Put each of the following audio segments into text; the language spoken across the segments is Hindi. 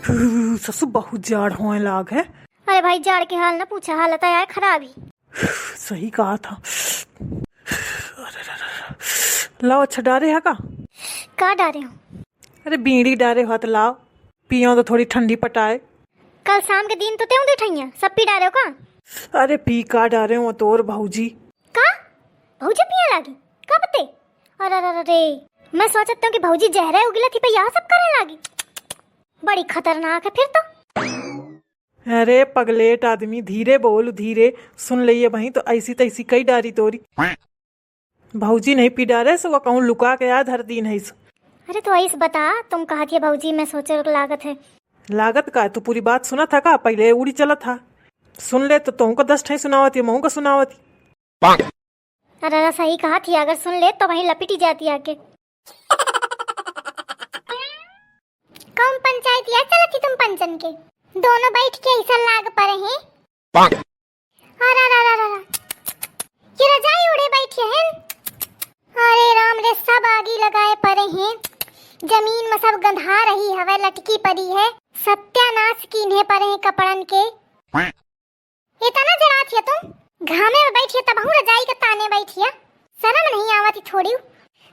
ससु बहुत जाड़ होने लाग है। अरे भाई जाड़ के हाल ना पूछा, हालत है यार खराब ही। सही कहा था। लाओ अच्छा डारे है का डारे हो? अरे बीड़ी डारे हो तो लाओ पियो तो थोड़ी ठंडी पटाए। कल शाम के दिन तो ते उठैया सब पी डारे हो का? अरे पी का डारे हो तो और भाऊजी का भौजी पिया लागी का पते? अरे अरे अरे मैं सोचता हूँ कि भौजी जहरा उगला थी पर यह सब करे लागी। बड़ी खतरनाक है फिर तो। अरे पगलेट आदमी धीरे बोल धीरे सुन लिये वहीं तो ऐसी तैसी कई डारी तोरी। भाऊजी नहीं पी डारे सो कहूँ लुका के याद हर दिन है। अरे तो ऐस बता, तुम कहा थी भौजी मैं सोचे लागत है। लागत का तू पूरी बात सुना था का? पहले उड़ी चला था सुन ले तो तुमको 10 ठे सुनावती महू का सुनावती। अरे सही कहा थी, अगर सुन ले तो वहीं लपिटी जाती आके। कौन पंचायत या चला थी तुम पंचन के दोनों बैठ के ऐसा लाग पड़े हैं। अरे ये रजाई उड़े बैठे हैं। अरे राम रे सब आगी लगाए पड़े हैं। जमीन में सब गंधा रही हवे लटकी पड़ी है। सत्यानाश कीने पड़े हैं कपड़न के। इतना जरा थी तुम घामे में बैठिए तब हूँ रजाई के ताने बैठिया। शर्म नहीं आवती थोड़ी?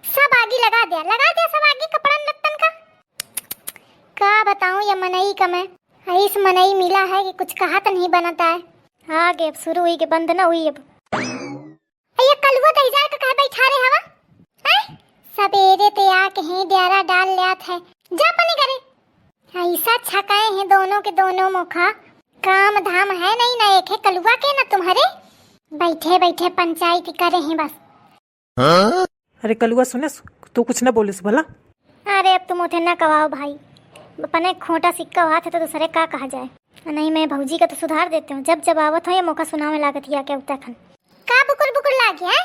सब आगी लगा दिया सब आगी कपड़न लत्तन का बताऊं ये मनई का मैं इस मनई मिला है कि कुछ कहा तो नहीं बनता है। आगे अब शुरू हुई के बंद ना हुई। अब ये कलुआ तो इजार का कहे बैठा रहे हवा हैं? सवेरे ते आके हैं डेरा डाल लियात है जा पनी करे। ऐसा छकाए हैं दोनों के दोनों मुखा। काम धाम है नहीं ना एक है कलुआ के ना तुम्हारे। बैठे बैठे पंचायत करे हैं बस। अरे कलुआ सुने तू कुछ ना बोले भला। अरे अब तुम उठे ना कवाओ भाई, अपने खोटा सिक्का हाथ है तो दूसरे का कहा जाए। नहीं मैं भौजी का तो सुधार देती हूँ। जब जब आवत हो ये मौका सुनावे लागत या क्या उत्तराखंड का बुकुर बुकुर लागे है।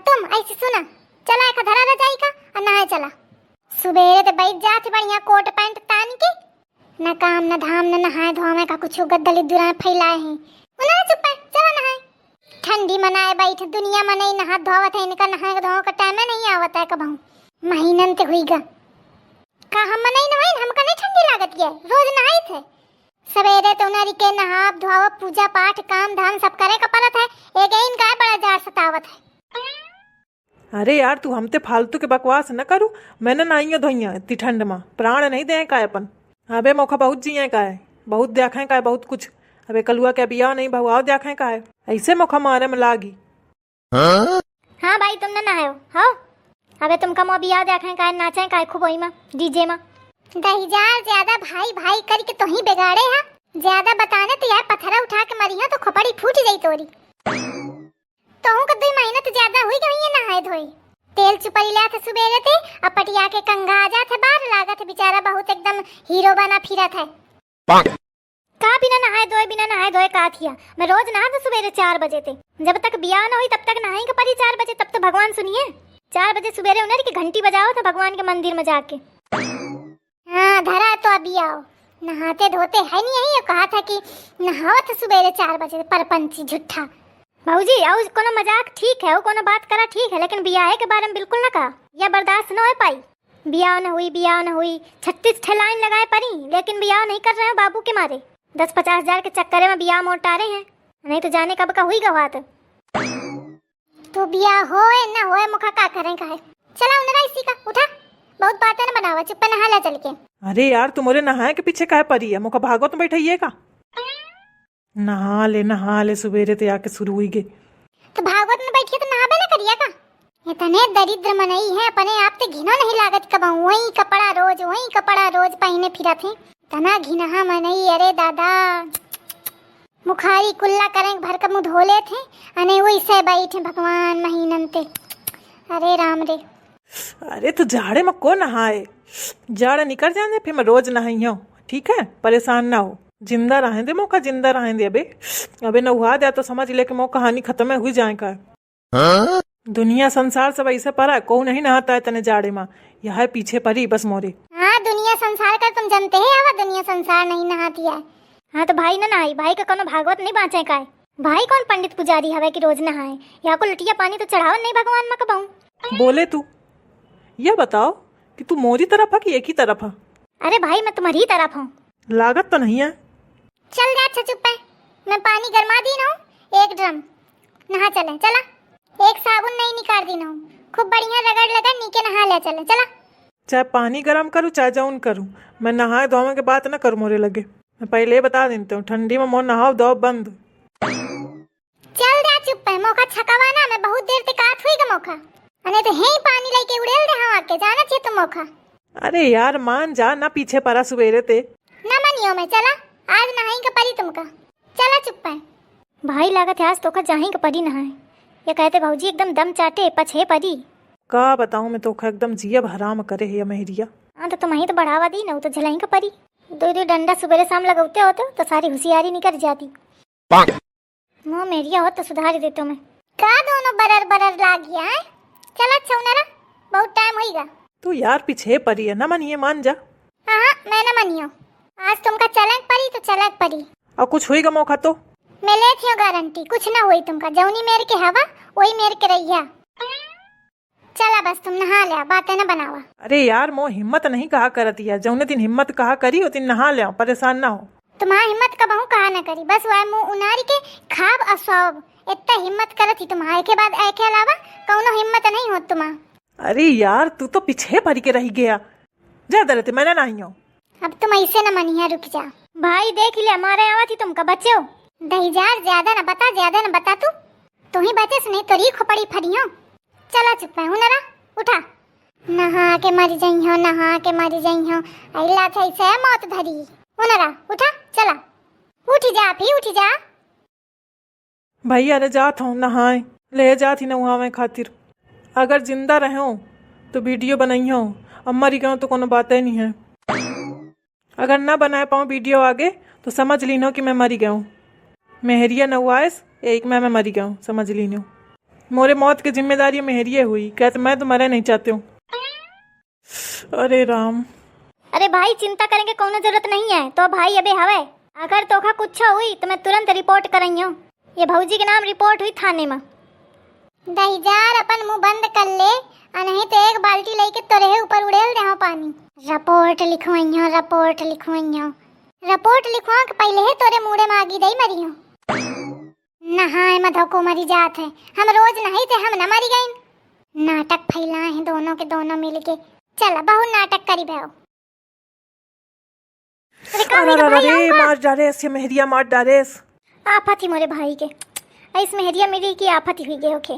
तुम ऐसे सुना चला एक धरा रजाई का और नहाए चला। सुबेरे तो बैठ जाते बढ़िया कोट पैंट तान के। न काम न धाम न नहाए धोवे का कुछ गद्दली दुरान फैलाए हैं। उन्हें चुप है चला नहाए। ठंडी मनाए बैठे दुनिया में नहीं नहा धोवत है। इनका नहाए धोवे का टाइम नहीं आवत है कब महीनन ते हुईगा का हम नहीं नहाई हमका नहीं ठंडी लागत है। रोज नहाई थे सवेरे तो नरी के नहा धोव पूजा पाठ काम धाम सब करे का परत है। एक इन का बड़ा जार सतावत है। अरे यार तू हमते फालतू के बकवास न करू। मैंने नाइयो धोइया इतनी ठंड में प्राण नहीं दे का अपन। अबे मौका बहुत जिये का है बहुत देखें का है बहुत कुछ। अबे कलुआ के बिया नहीं बहु आओ देखें का है ऐसे मौका मारे में लागी। हाँ भाई तुम न नहायो हाँ। अबे तुम कम बिया देखें का नाचे का खूब वही में डीजे में दहीजार ज्यादा भाई भाई करके तो ही बिगाड़े है। ज्यादा बताने तो यार पत्थरा उठा के मरी है तो खोपड़ी फूट जाई तोरी। तो हूं कदई मेहनत ज्यादा हुई गई है नहाए धोई। तेल चुपरी लिया थे सुबेरे थे अपटिया के कंगा आ जाते बाहर लागा थे बेचारा बहुत एकदम हीरो बना फिरा था। का बिना नहाए धोए का थिया। मैं रोज नहा तो सुबेरे 4 बजे थे। जब तक बिया न हुई तब तक नहाएंगे परी 4 बजे। तब तो भगवान सुनिए 4 बजे सुबेरे उन्हें की घंटी बजाओ था भगवान के मंदिर में जाके। हाँ धरा तो अभी आओ नहाते धोते है नहीं यही। कहा था कि नहाओ तो सुबेरे 4 बजे परपंची झूठा। भाऊजी आओ कोनो मजाक ठीक है वो कोनो बात करा ठीक है लेकिन बियाह के बारे में बिल्कुल ना कहा। यह बर्दाश्त न हो पाई। बियाह न हुई 36 ठे लाइन लगाए परी लेकिन बियाह नहीं कर रहे हो बाबू के मारे। 10-50 हजार के चक्कर में बियाह मोटा रहे हैं। नहीं तो जाने कब का हुई गवात। तो बियाह होए ना होए मुखा का करें का है। चला उन्हें इसी का उठा बहुत बातें न बनावा चुप नहा ला चल के। अरे यार तुम्हारे नहाए के पीछे काहे परी है मुका भागो तो बैठाइए का। नहा ले सुबेरे ते आके शुरू हुई गे तो भागवत में बैठिए तो नहाबे ना करिए का। इतने दरिद्र मनई है अपने आप ते घिनो नहीं लागत कब वही कपड़ा रोज पहने फिरा थे। तना घिनहा मनई अरे दादा मुखारी कुल्ला करें भर का मुंह धोले थे अने वही से बैठे भगवान महीनन ते। अरे राम रे। अरे तो जाड़े में को नहाए जाड़े निकल जाने फिर मैं रोज नहाइयो ठीक है परेशान ना हो। जिंदा रहें दे मौका जिंदा रहें दे। अबे नहुआ दे तो समझ ले कि मौ कहानी खत्म हुई जाए का। दुनिया संसार सब ऐसे पड़ा को नहीं नहाता है तने जाड़े में यह पीछे पड़ी बस मोरे। हाँ दुनिया संसार का तुम जानते है आवा दुनिया संसार नहीं नहाती है। हाँ तो भाई ना नहाई भाई का कोनो भागवत नहीं बाँचे का है। भाई कौन पंडित पुजारी हवे कि रोज नहाए। यहाँ को लुटिया पानी तो चढ़ावा नहीं भगवान में कबाऊ। बोले तू यह बताओ कि तू मोरी तरफ है कि एक ही तरफ है। अरे भाई मैं तुम्हारी तरफ हूँ। लागत तो नहीं है। चल जा अच्छा चुप है, मैं पानी गरमा दी ना हूँ 1 ड्रम, नहा चले चला। एक साबुन नहीं निकाल दी ना हूँ, खूब बढ़िया रगड़ नीचे नहा ले चले चला। चाहे पानी गरम करूँ चाहे जौन करूँ, मैं नहाए धोवे के बात ना करूँ मोरे लगे। मैं पहले ही बता देती हूँ, ठंडी में मोर नहाओ दो बंद। चल जा चुप है, मौका छकावाना मैं बहुत देर तक आत हुई का मौका, अने तो हे पानी लेके उड़ेल दे हाँ आके जाना चाहिए तुम मौका। अरे यार मान जा ना, पीछे पड़ा सवेरे ते ना मनियो मैं चला, आज नहाई का परी तुमका, चला चुप है। भाई लागत है आज तो का जाही का परी नहाए, ये कहते भाऊजी एकदम दम चाटे पछे परी। का बताऊँ मैं तो एकदम जिया हराम करे है मेहरिया। हाँ तो तुम्हें तो बढ़ावा दी ना, तो झलाई का परी। 2 डंडा सुबह शाम लगाते होते तो सारी होशियारी निकल जाती। मोह मेरिया हो तो सुधार देते मैं। का दोनों बरर लाग गया है, चला छौनरा बहुत टाइम होईगा। तू यार पीछे पड़ी है ना, मनिए मान जा। हाँ मैं ना मनियो, आज तुमका चलक परी तो चलक परी। और कुछ हुई का मौका तो मैं ले थी गारंटी, कुछ ना हुई तुमका, जौनी मेरे के हवा वही मेरे के रहिया। चला बस तुम नहा लिया, बातें ना बनावा। अरे यार मो हिम्मत नहीं कहा करती है, जौने दिन हिम्मत कहा करी उस दिन नहा ले, परेशान ना हो। तुम्हारा हिम्मत का बहु कहा ना करी, बस वह मुंह उनारी के खाब असौब इतना हिम्मत करती तुम्हारे के बाद ऐके अलावा कौनो हिम्मत नहीं हो तुम्हारा। अरे यार तू तो पीछे पड़ के रह गया, ज्यादा रहते मैंने नहीं हो। अब तुम ऐसे न मनिया, रुक जा भाई देख ले हमारे आवा थी तुमका बच्चे हो। दहीजार ज्यादा न बता तू ही बचे से नहीं तो री खोपड़ी फरियो। चला चुप है हुनरा, उठा नहा के मर जइहो, नहा के मर जइहो, अइला थे से मौत धरी। हुनरा उठा चला, उठ जा भी उठ जा। भैया अरे जात हूँ नहाए, ले जाती नहावे खातिर। अगर जिंदा रहो तो वीडियो बनाइयो, अब मरी गयो तो कोनो बात ही नहीं है। अगर ना बना पाऊँ वीडियो आगे तो समझ लीनो कि मैं मरी गया हूँ। मेहरिया नवाइस एक मैं मरी गया हूँ, समझ लीनो। मोरे मौत की जिम्मेदारी मेहरिया हुई, कहते मैं तो मरे नहीं चाहती हूँ। अरे राम। अरे भाई चिंता करेंगे कोनो जरूरत नहीं है, तो भाई अबे हवे अगर तोखा कुछ हुई तो मैं तुरंत रिपोर्ट करइयो। ये भौजी के नाम रिपोर्ट हुई थाने में। दहीजार अपन मुंह बंद कर ले, नहीं तो एक बाल्टी लेके तोरे ऊपर उड़ेल दे पानी। रिपोर्ट लिखवाइयो, रिपोर्ट लिखवाइयो, रिपोर्ट लिखवा के पहले ही तोरे मुड़े में आगी दई मरियो। नहाए मधो को मरी जात है, हम रोज नहीं थे हम न मरी गई। नाटक फैलाए हैं दोनों के दोनों मिलके, चला बहुत नाटक करी भैया। अरे मार डालेस, ये मेहरिया मार डालेस। आफत ही मोरे भाई के, इस मेहरिया मेरी की आफत ही हुई गए ओके।